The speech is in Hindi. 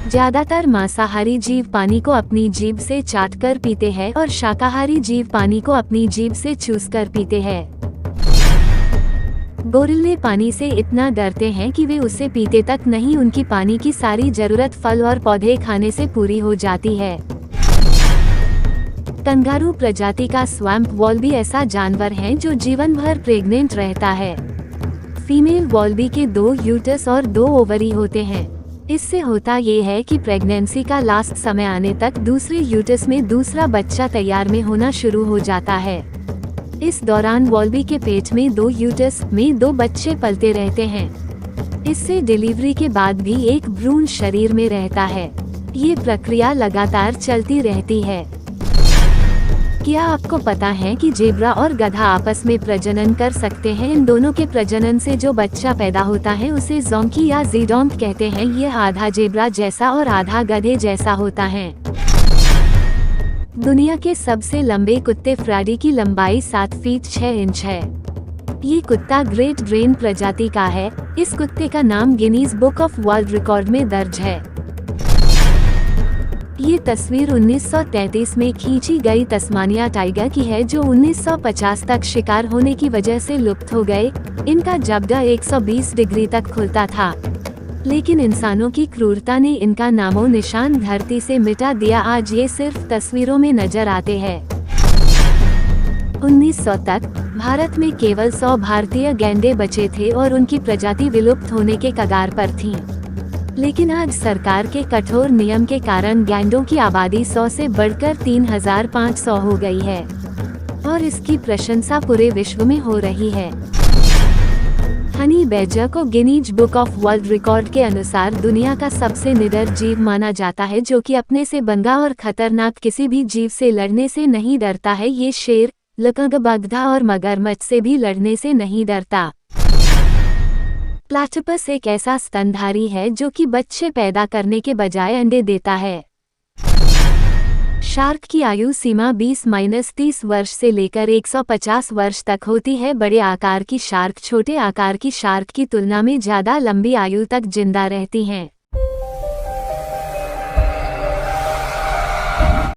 ज्यादातर मांसाहारी जीव पानी को अपनी जीभ से चाटकर पीते हैं और शाकाहारी जीव पानी को अपनी जीभ से चूसकर पीते हैं। गोरिल्ले पानी से इतना डरते हैं कि वे उसे पीते तक नहीं, उनकी पानी की सारी जरूरत फल और पौधे खाने से पूरी हो जाती है। कंगारू प्रजाति का स्वैम्प वॉल्बी ऐसा जानवर है जो जीवन भर प्रेग्नेंट रहता है। फीमेल वॉल्बी के 2 यूटस और 2 ओवरी होते हैं। इससे होता ये है कि प्रेगनेंसी का लास्ट समय आने तक दूसरे यूटस में दूसरा बच्चा तैयार में होना शुरू हो जाता है। इस दौरान वॉल्बी के पेट में 2 यूटस में 2 बच्चे पलते रहते हैं। इससे डिलीवरी के बाद भी एक भ्रूण शरीर में रहता है। ये प्रक्रिया लगातार चलती रहती है। क्या आपको पता है कि जेब्रा और गधा आपस में प्रजनन कर सकते हैं? इन दोनों के प्रजनन से जो बच्चा पैदा होता है उसे ज़ोंकी या ज़ीडोंक कहते हैं। यह आधा जेब्रा जैसा और आधा गधे जैसा होता है। दुनिया के सबसे लंबे कुत्ते फ्रेडी की लंबाई 7 फीट 6 इंच है। ये कुत्ता ग्रेट डेन प्रजाति का है। इस कुत्ते का नाम Guinness book of world record में दर्ज है। ये तस्वीर 1933 में खींची गई तस्मानिया टाइगर की है, जो 1950 तक शिकार होने की वजह से लुप्त हो गए। इनका जबड़ा 120 डिग्री तक खुलता था, लेकिन इंसानों की क्रूरता ने इनका नामो निशान धरती से मिटा दिया। आज ये सिर्फ तस्वीरों में नजर आते हैं। 1900 तक भारत में केवल 100 भारतीय गैंडे बचे थे और उनकी प्रजाति विलुप्त होने के कगार पर थी। लेकिन आज सरकार के कठोर नियम के कारण गैंडों की आबादी 100 से बढ़कर 3500 हो गई है और इसकी प्रशंसा पूरे विश्व में हो रही है। हनी बैडजर को Guinness book of world record के अनुसार दुनिया का सबसे निडर जीव माना जाता है, जो कि अपने से बंगा और खतरनाक किसी भी जीव से लड़ने से नहीं डरता है। ये शेर, लकड़बग्धा और मगरमच्छ से भी लड़ने से नहीं डरता। प्लैटिपस एक ऐसा स्तनधारी है जो कि बच्चे पैदा करने के बजाय अंडे देता है। शार्क की आयु सीमा 20-30 वर्ष से लेकर 150 वर्ष तक होती है। बड़े आकार की शार्क छोटे आकार की शार्क की तुलना में ज्यादा लंबी आयु तक जिंदा रहती हैं।